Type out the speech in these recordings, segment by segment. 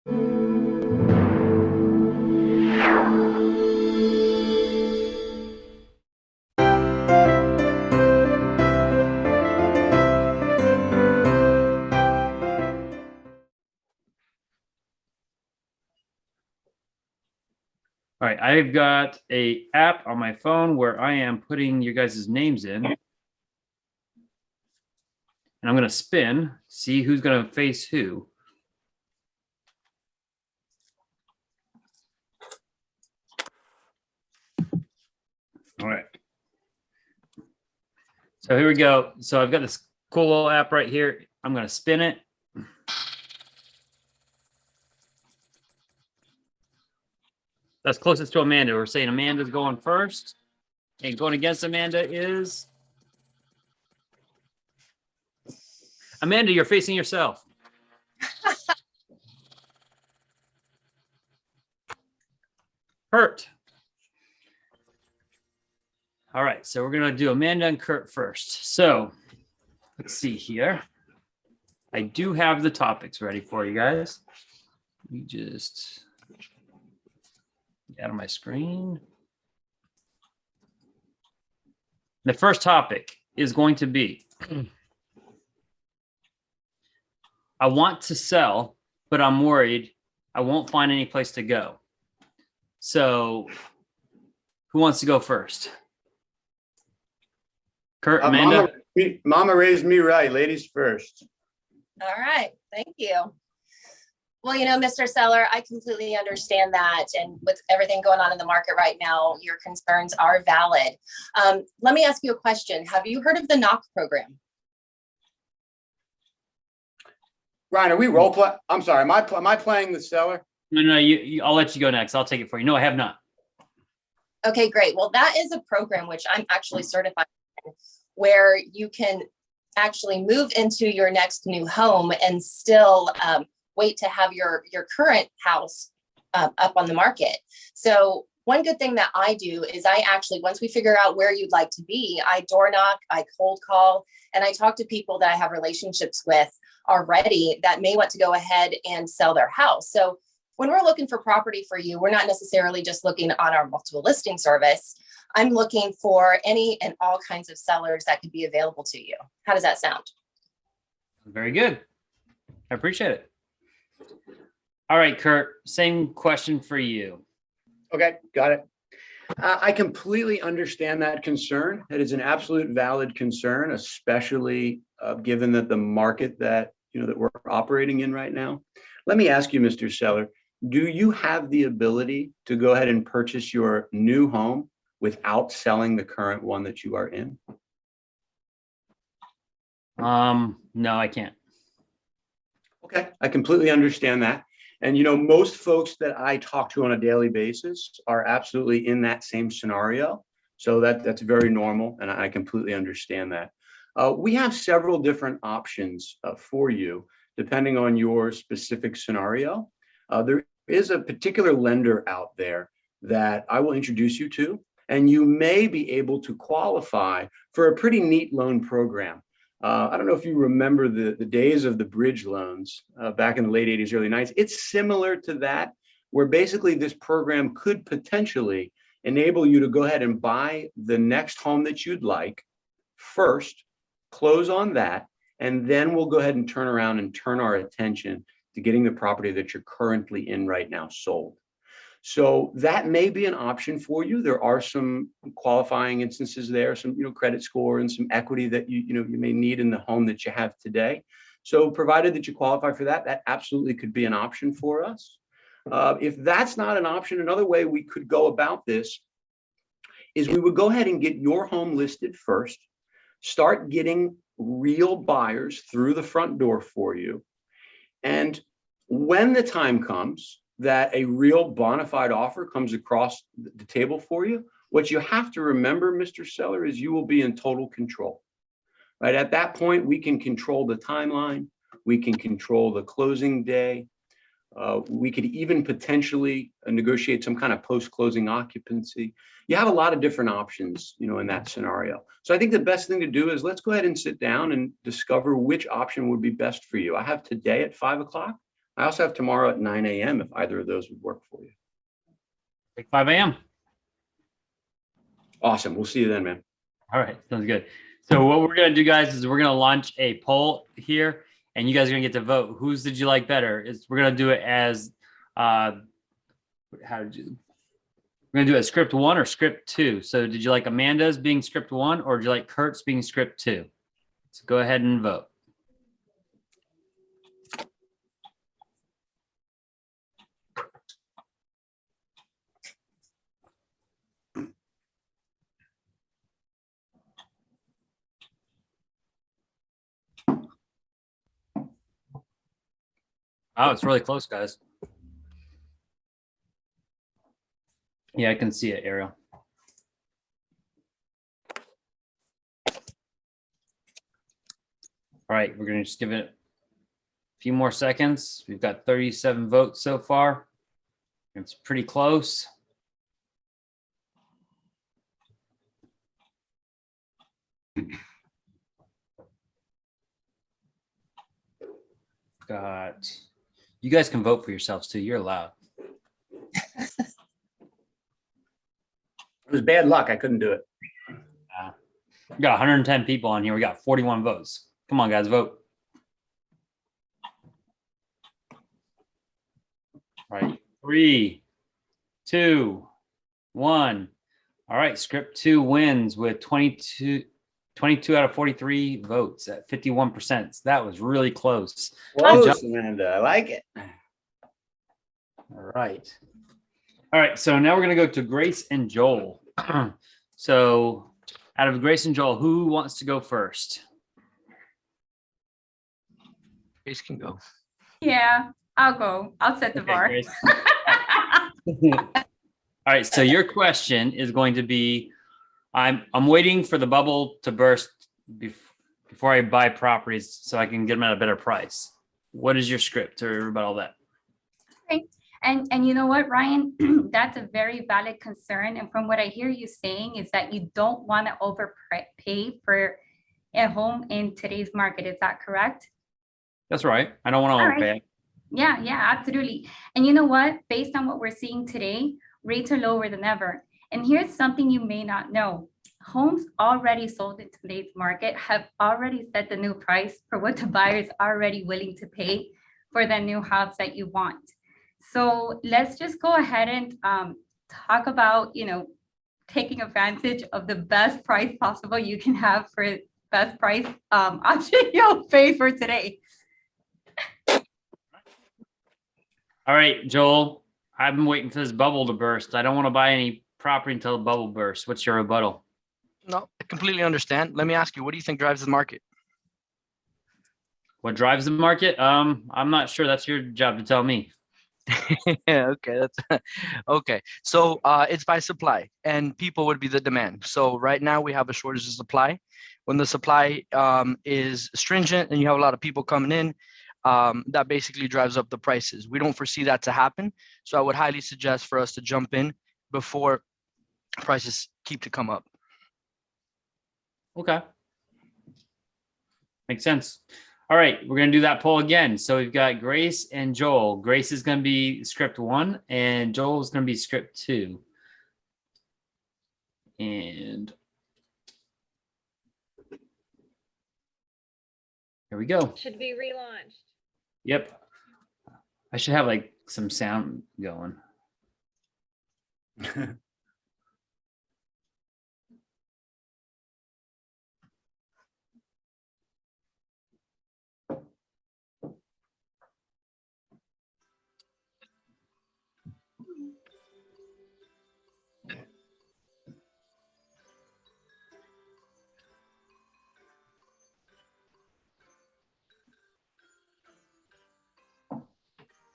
All right, I've got a app on my phone where I am putting you guys' names in. And I'm going to spin, see who's going to face who. All right. So here we go. So I've got this cool little app right here. I'm going to spin it. That's closest to Amanda. We're saying Amanda's going first. And going against Amanda is Amanda, you're facing yourself. Kurt. All right, so we're going to do Amanda and Kurt first. So let's see here. I do have the topics ready for you guys. Let me just get out of my screen. The first topic is going to be, I want to sell, but I'm worried I won't find any place to go. So who wants to go first? Kurt, Amanda? Mama raised me right. Ladies first. All right. Thank you. Well, you know, Mr. Seller, I completely understand that. And with everything going on in the market right now, your concerns are valid. Let me ask you a question. Have you heard of the knock program? Ryan, are we role play? I'm sorry. Am I playing the seller? No, I'll let you go next. I'll take it for you. No, I have not. Okay, great. Well, that is a program which I'm actually certified in, where you can actually move into your next new home and still wait to have your current house up on the market. So one good thing that I do is I actually, once we figure out where you'd like to be, I door knock, I cold call, and I talk to people that I have relationships with already that may want to go ahead and sell their house. So when we're looking for property for you, we're not necessarily just looking on our multiple listing service. I'm looking for any and all kinds of sellers that could be available to you. How does that sound? Very good. I appreciate it. All right, Kurt, same question for you. Okay, got it. I completely understand that concern. It is an absolute valid concern, especially given that the market that we're operating in right now. Let me ask you, Mr. Seller, do you have the ability to go ahead and purchase your new home without selling the current one that you are in? No, I can't. Okay, I completely understand that. And most folks that I talk to on a daily basis are absolutely in that same scenario. So that's very normal, and I completely understand that. We have several different options for you, depending on your specific scenario. There is a particular lender out there that I will introduce you to, and you may be able to qualify for a pretty neat loan program. I don't know if you remember the days of the bridge loans back in the late 80s, early 90s. It's similar to that, where basically this program could potentially enable you to go ahead and buy the next home that you'd like first, close on that, and then we'll go ahead and turn around and turn our attention to getting the property that you're currently in right now sold. So that may be an option for you. There are some qualifying instances there, some credit score and some equity that you may need in the home that you have today. So provided that you qualify for that, that absolutely could be an option for us. If that's not an option, another way we could go about this is we would go ahead and get your home listed first, start getting real buyers through the front door for you. And when the time comes that a real bona fide offer comes across the table for you, what you have to remember, Mr. Seller, is you will be in total control. Right at that point, we can control the timeline, we can control the closing day, we could even potentially negotiate some kind of post-closing occupancy. You have a lot of different options, in that scenario. So I think the best thing to do is let's go ahead and sit down and discover which option would be best for you. I have today at 5 o'clock I also have tomorrow at 9 a.m. if either of those would work for you. Like 5 a.m. Awesome. We'll see you then, man. All right, sounds good. So what we're gonna do, guys, is we're gonna launch a poll here, and you guys are gonna get to vote. Whose did you like better? We're gonna do it as how did you? We're gonna do it as script 1 or script 2. So did you like Amanda's being script 1, or did you like Kurt's being script 2? So go ahead and vote. Oh, it's really close, guys. Yeah, I can see it, Ariel. All right, we're gonna just give it a few more seconds. We've got 37 votes so far. It's pretty close. Got, you guys can vote for yourselves too. You're allowed. It was bad luck. I couldn't do it. We got 110 people on here. We got 41 votes. Come on, guys, vote. All right, 3, 2, 1. All right, script 2 wins with 22 out of 43 votes at 51%. So that was really close. Close, Amanda. I like it. All right. All right, so now we're gonna go to Grace and Joel. So out of Grace and Joel, who wants to go first? Grace can go. Yeah, I'll go. I'll set the Okay, bar. Grace. All right, so your question is going to be, I'm waiting for the bubble to burst before I buy properties so I can get them at a better price. What is your script or about all that? Okay. And you know what, Ryan, that's a very valid concern. And from what I hear you saying is that you don't want to overpay for a home in today's market. Is that correct? That's right. I don't want to All overpay. right. Yeah, absolutely. And you know what? Based on what we're seeing today, rates are lower than ever. And here's something you may not know. Homes already sold in today's market have already set the new price for what the buyer is already willing to pay for the new house that you want. So let's just go ahead and talk about, taking advantage of the best price possible you can have for best price option you'll pay for today. All right, Joel, I've been waiting for this bubble to burst. I don't want to buy any property until the bubble bursts. What's your rebuttal? No, I completely understand. Let me ask you, what do you think drives the market? What drives the market? I'm not sure. That's your job to tell me. Yeah, okay, that's okay. So it's by supply, and people would be the demand. So right now we have a shortage of supply. When the supply is stringent and you have a lot of people coming in, that basically drives up the prices. We don't foresee that to happen. So I would highly suggest for us to jump in before prices keep to come up. Okay. Makes sense. All right, we're going to do that poll again. So we've got Grace and Joel. Grace is going to be script 1 and Joel is going to be script 2. And here we go. Should be relaunched. Yep. I should have like some sound going.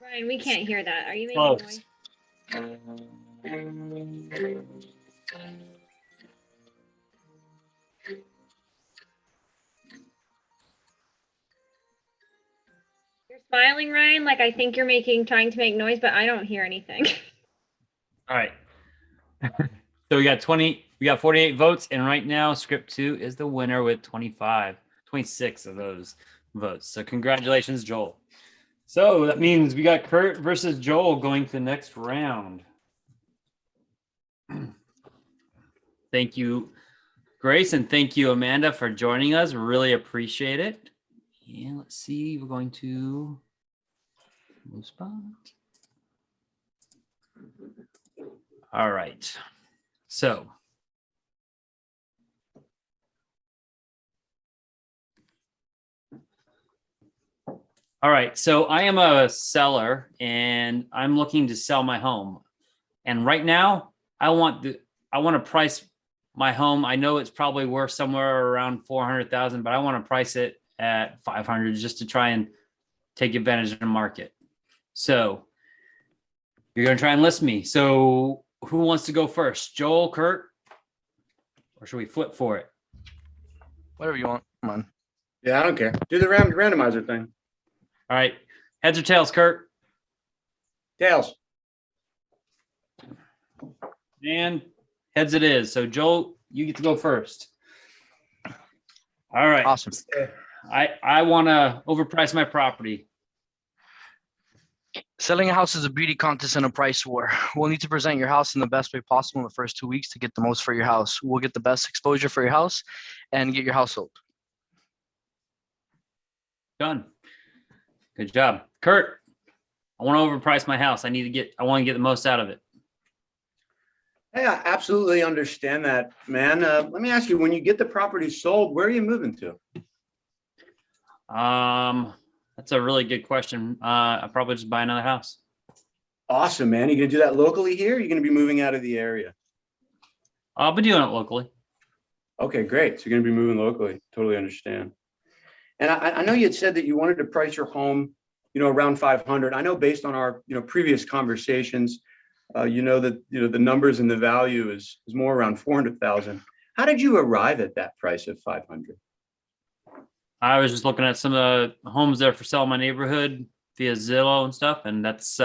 Ryan, we can't hear that. Are you making Close. noise? You're smiling, Ryan, like I think you're trying to make noise, but I don't hear anything. All right. So we got 48 votes, and right now script 2 is the winner with 26 of those votes. So congratulations, Joel. So that means we got Kurt versus Joel going to the next round. Thank you, Grace, and thank you, Amanda, for joining us. Really appreciate it. And let's see, we're going to move spot. All right. So all right, so I am a seller and I'm looking to sell my home. And right now, I want to price my home. I know it's probably worth somewhere around 400,000, but I want to price it at 500 just to try and take advantage of the market. So you're going to try and list me. So who wants to go first? Joel, Kurt, or should we flip for it? Whatever you want. Come on. Yeah, I don't care. Do the randomizer thing. All right. Heads or tails, Kurt? Tails. And heads it is. So Joel, you get to go first. All right. Awesome. I want to overprice my property. Selling a house is a beauty contest and a price war. We'll need to present your house in the best way possible in the first 2 weeks to get the most for your house. We'll get the best exposure for your house and get your house sold. Done. Good job. Kurt, I want to overprice my house. I want to get the most out of it. Hey, I absolutely understand that, man. Let me ask you, when you get the property sold, where are you moving to? That's a really good question. I'll probably just buy another house. Awesome, man. You gonna do that locally here? Or are you gonna be moving out of the area? I'll be doing it locally. Okay, great. So you're gonna be moving locally. Totally understand. And I know you had said that you wanted to price your home, around 500. I know based on our, previous conversations, that, the numbers and the value is more around 400,000. How did you arrive at that price of 500? I was just looking at some of the homes there for sale in my neighborhood via Zillow and stuff. And that's,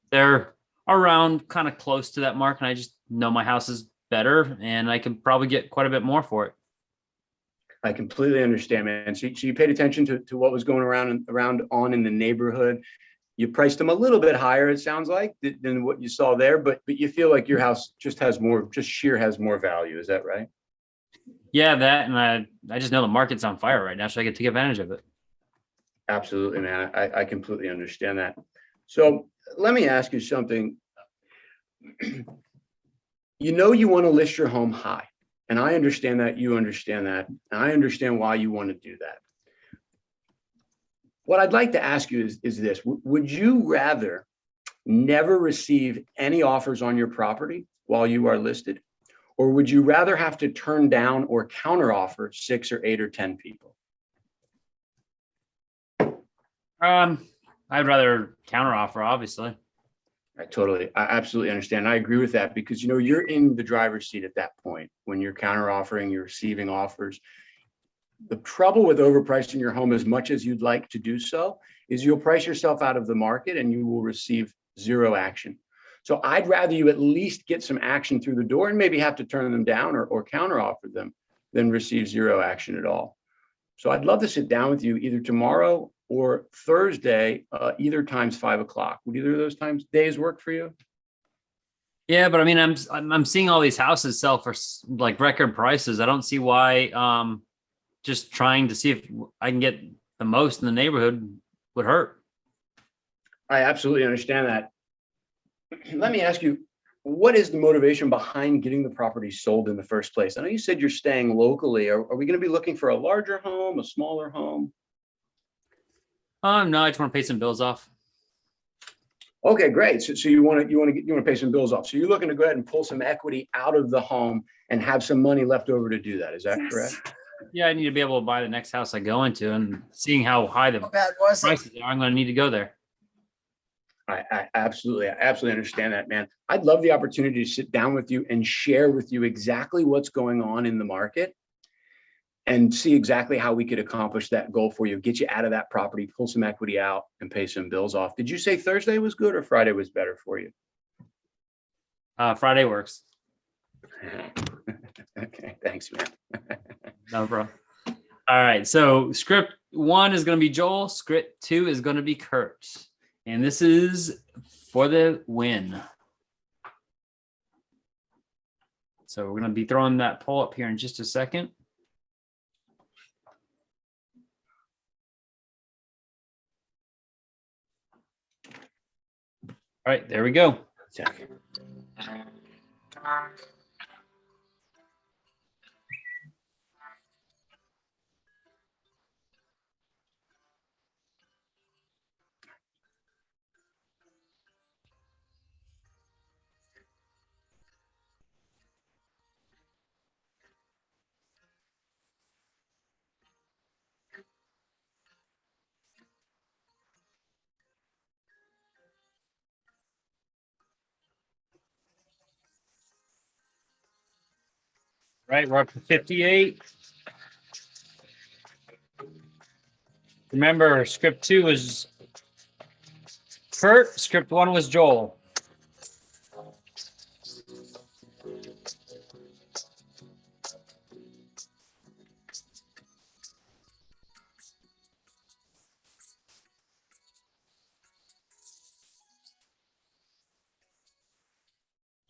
they're around kind of close to that mark. And I just know my house is better and I can probably get quite a bit more for it. I completely understand, man. So you paid attention to what was going around in the neighborhood. You priced them a little bit higher, it sounds like, than what you saw there, but you feel like your house has more value. Is that right? Yeah, that, and I just know the market's on fire right now, so I can take advantage of it. Absolutely, man. I completely understand that. So let me ask you something. You want to list your home high. And I understand that, you understand that, and I understand why you want to do that. What I'd like to ask you is this: would you rather never receive any offers on your property while you are listed, or would you rather have to turn down or counteroffer 6 or 8 or 10 people? I'd rather counteroffer, obviously. I absolutely understand. I agree with that because, you're in the driver's seat at that point when you're counteroffering, you're receiving offers. The trouble with overpricing your home as much as you'd like to do so is you'll price yourself out of the market and you will receive zero action. So I'd rather you at least get some action through the door and maybe have to turn them down or counteroffer them than receive zero action at all. So I'd love to sit down with you either tomorrow or Thursday, either time's 5 o'clock. Would either of those days work for you? Yeah, but I mean, I'm seeing all these houses sell for like record prices. I don't see why just trying to see if I can get the most in the neighborhood would hurt. I absolutely understand that. Let me ask you, what is the motivation behind getting the property sold in the first place? I know you said you're staying locally. Are we going to be looking for a larger home, a smaller home? No, I just want to pay some bills off. Okay, great. So you want to pay some bills off. So you're looking to go ahead and pull some equity out of the home and have some money left over to do that. Is that correct? Yeah, I need to be able to buy the next house I go into, and seeing how high the prices are, I'm going to need to go there. I absolutely understand that, man. I'd love the opportunity to sit down with you and share with you exactly what's going on in the market and see exactly how we could accomplish that goal for you, get you out of that property, pull some equity out and pay some bills off. Did you say Thursday was good or Friday was better for you? Friday works. Okay, thanks, man. No, bro. All right. So script 1 is going to be Joel. Script 2 is going to be Kurt. And this is for the win. So we're going to be throwing that poll up here in just a second. All right, there we go. Right, we're up to 58. Remember, script 2 was Kurt, script 1 was Joel.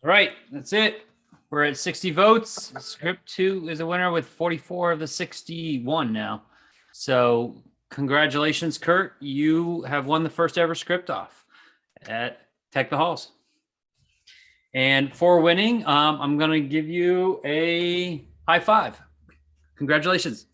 All right, that's it. We're at 60 votes. Script 2 is a winner with 44 of the 61 now. So congratulations, Kurt. You have won the first ever script off at Tech the Halls. And for winning, I'm going to give you a high five. Congratulations.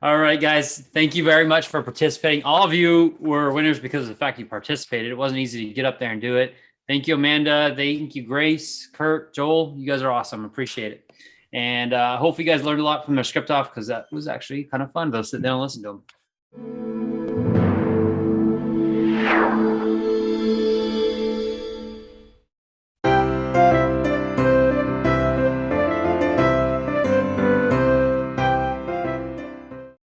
All right, guys. Thank you very much for participating. All of you were winners because of the fact you participated. It wasn't easy to get up there and do it. Thank you, Amanda. Thank you, Grace, Kurt, Joel. You guys are awesome. Appreciate it. And hopefully you guys learned a lot from their script off because that was actually kind of fun to sit down and listen to them.